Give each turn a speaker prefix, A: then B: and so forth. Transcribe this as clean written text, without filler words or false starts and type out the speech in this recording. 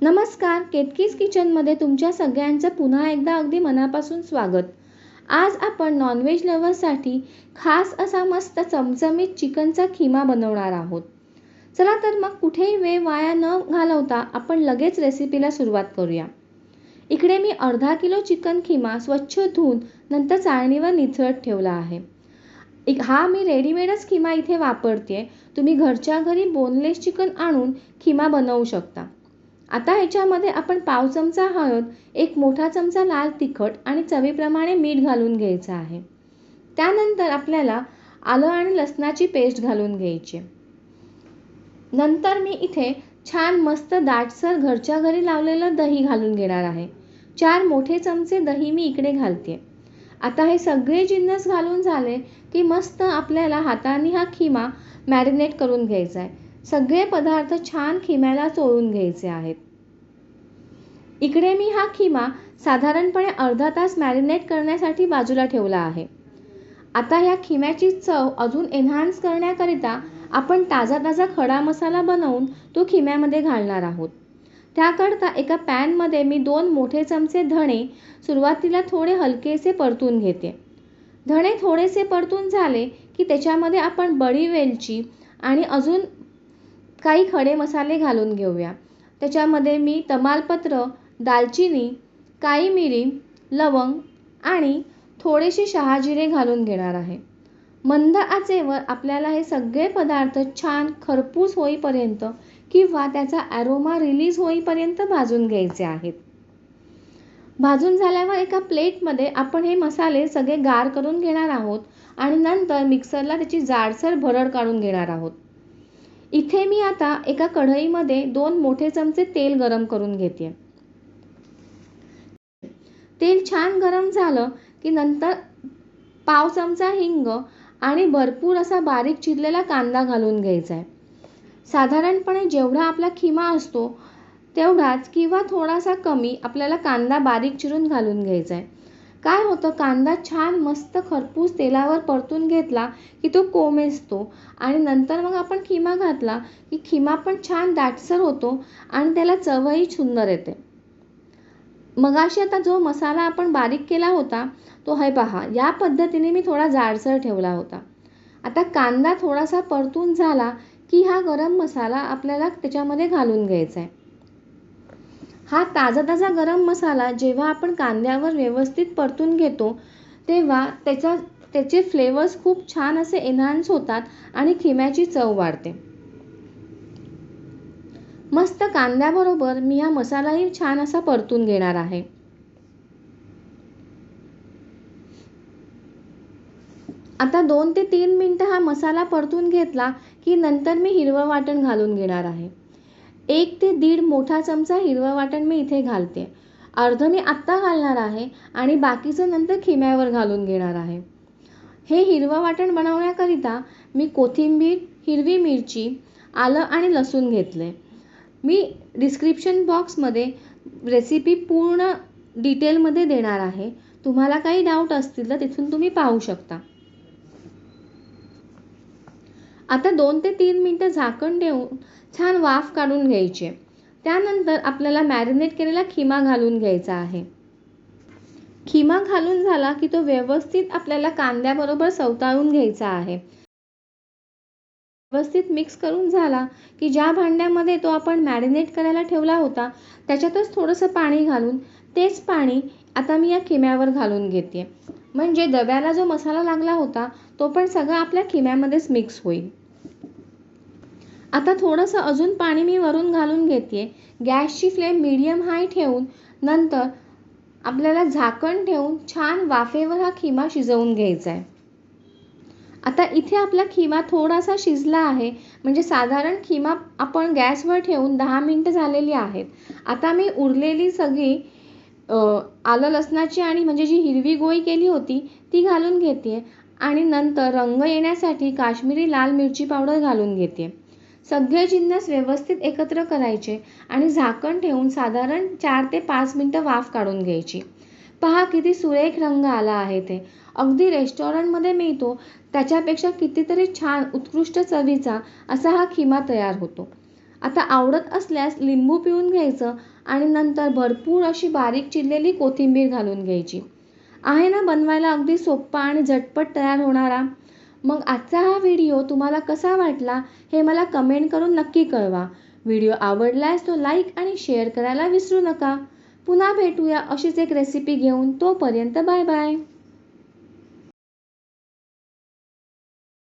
A: नमस्कार, केतकीज किचनमध्ये तुमच्या सगळ्यांचं पुन्हा एकदा अगदी मनापासून स्वागत. आज आपण नॉनव्हेज लव्हर्ससाठी खास असा मस्त चमचमीत चिकनचा खिमा बनवणार आहोत. चला तर मग कुठेही वेळ वाया न घालवता आपण लगेच रेसिपीला सुरुवात करूया. इकडे मी अर्धा किलो चिकन खिमा स्वच्छ धुवून नंतर चाळणीवर निथळत ठेवला आहे. हा मी रेडीमेडच खिमा इथे वापरते. तुम्ही घरच्या घरी बोनलेस चिकन आणून खिमा बनवू शकता. आता ह्याच्यामध्ये आपण पाव चमचा हळद, एक मोठा चमचा लाल तिखट आणि चवीप्रमाणे मीठ घालून घ्यायचं आहे. त्यानंतर आपल्याला आलं आणि लसणाची पेस्ट घालून घ्यायची. नंतर मी इथे छान मस्त दाटसर घरच्या घरी लावलेलं दही घालून घेणार आहे. 4 मोठे चमचे दही मी इकडे घालते. आता हे सगळे जिन्नस घालून झाले की मस्त आपल्याला हाताने हा खिमा मॅरिनेट करून घ्यायचा आहे. सगळे पदार्थ छान खिम्याला चोळून घ्यायचे आहेत. इकडे मी हा खिमा साधारणपणे अर्धा तास मॅरिनेट करण्यासाठी बाजूला ठेवला आहे. आता ह्या खिम्याची चव अजून एन्हान्स करण्याकरिता आपण ताजा खडा मसाला बनवून तो खिम्यामध्ये घालणार आहोत. त्याकरता एका पॅनमध्ये मी 2 मोठे चमचे धणे सुरुवातीला थोडे हलकेसे परतून घेते. धणे थोडेसे परतून झाले की त्याच्यामध्ये आपण बडी वेलची आणि अजून काही खडे मसाले घालून घेऊया. त्याच्यामध्ये मी तमालपत्र, दालचिनी, काळी मिरी, लवंग आणि थोडेसे शहाजिरे घालून घेणार आहे. मंद आचेवर आपल्याला हे सगळे पदार्थ छान खरपूस होईपर्यंत किंवा त्याचा ॲरोमा रिलीज होईपर्यंत भाजून घ्यायचे आहेत. भाजून झाल्यावर एका प्लेटमध्ये आपण हे मसाले सगळे गार करून घेणार आहोत आणि नंतर मिक्सरला त्याची जाडसर भरड काढून घेणार आहोत. इथे मी आता एका कढईमध्ये 2 मोठे चमचे तेल गरम करून घेते. तेल छान गरम झालं की नंतर पाव चमचा हिंग आणि भरपूर असा बारीक चिरलेला कांदा घालून घ्यायचा आहे. साधारणपणे जेवढा आपला खिमा असतो तेवढाच किंवा थोडासा कमी आपल्याला कांदा बारीक चिरून घालून घ्यायचा आहे. काय होतं, कांदा छान मस्त खरपूस तेलावर परतून घेतला की तो कोमेजतो आणि नंतर मग आपण खिमा घातला की खिमा पण छान दाटसर होतो आणि त्याला चवही सुंदर येते. मगाशी आता जो मसाला आपण बारीक केला होता तो हे पहा, या पद्धतीने मी थोडा जाडसर ठेवला होता. आता कांदा थोडासा परतून झाला की हा गरम मसाला आपल्याला त्याच्यामध्ये घालून घ्यायचा आहे. हा ताजा गरम मसाला जेव्हा आपण कांद्यावर व्यवस्थित परतून घेतो तेव्हा त्याचे फ्लेवर्स खूप छान असे एन्हान्स होतात आणि खिम्याची चव वाढते. मस्त कांद्याबरोबर मी हा मसालाही छान असा परतून घेणार आहे. आता 2 ते 3 मिनिटं हा मसाला परतून घेतला की नंतर मी हिरवं वाटण घालून घेणार आहे. 1 ते 1.5 मोठा चमचा हिरवं वाटण मी इथे घालते. अर्ध मी आत्ता घालणार आहे आणि बाकीचं नंतर खिम्यावर घालून घेणार आहे. हे हिरवं वाटण बनवण्याकरिता मी कोथिंबीर, हिरवी मिरची, आलं आणि लसूण घेतले. मी डिस्क्रिप्शन बॉक्समध्ये रेसिपी पूर्ण डिटेलमध्ये देणार आहे. तुम्हाला काही डाऊट असतील तर तिथून तुम्ही पाहू शकता. आता 2 ते 3 मिनिटं झाकण ठेवून छान वाफ काढून घ्यायची. त्यानंतर आपल्याला मॅरिनेट केलेला खिमा घालून घ्यायचा आहे. खिमा घालून झाला की तो व्यवस्थित आपल्याला कांद्याबरोबर सवताळून घ्यायचा आहे. व्यवस्थित मिक्स करून झाला की ज्या भांड्यामध्ये तो आपण मॅरिनेट करायला ठेवला होता त्याच्यातच थोडंसं पाणी घालून तेच पाणी आता मी या खिम्यावर घालून घेते. म्हणजे डब्याला जो मसाला लागला होता तो पण सगळा आपल्या खिम्यामध्येच मिक्स होईल. आता थोडंसं अजून पाणी मी वरून घालून घेते. गॅसची फ्लेम मीडियम हाय ठेवून नंतर आपल्याला झाकण ठेवून छान वाफेवर हा खिमा शिजवून घ्यायचा आहे. आता इथे आपला खिमा थोडासा शिजला आहे. म्हणजे साधारण खिमा आपण गॅसवर ठेवून 10 मिनिटं झालेली आहेत. आता मी उरलेली सगळी आलं लसणाची आणि म्हणजे जी हिरवी गोळी केली होती ती घालून घेते आणि नंतर रंग येण्यासाठी काश्मीरी लाल मिरची पावडर घालून घेते. सगळे जिन्नस व्यवस्थित एकत्र करायचे आणि झाकण ठेवून साधारण 4 ते 5 मिनिटं वाफ काढून घ्यायची. पहा किती सुरेख रंग आला आहे. ते अगदी रेस्टॉरंटमध्ये मिळतो त्याच्यापेक्षा कितीतरी छान उत्कृष्ट चवीचा असा हा खिमा तयार होतो. आता आवडत असल्यास लिंबू पिळून घ्यायचं आणि नंतर भरपूर अशी बारीक चिरलेली कोथिंबीर घालून घ्यायची. आहे ना बनवायला अगदी सोप्पा आणि झटपट तयार होणारा. मग आजचा हा व्हिडिओ तुम्हाला कसा वाटला हे मला कमेंट करून नक्की कळवा. व्हिडिओ आवडल्यास तो लाईक आणि शेअर करायला विसरू नका. पुन्हा भेटूया अशीच एक रेसिपी घेऊन. तोपर्यंत बाय बाय.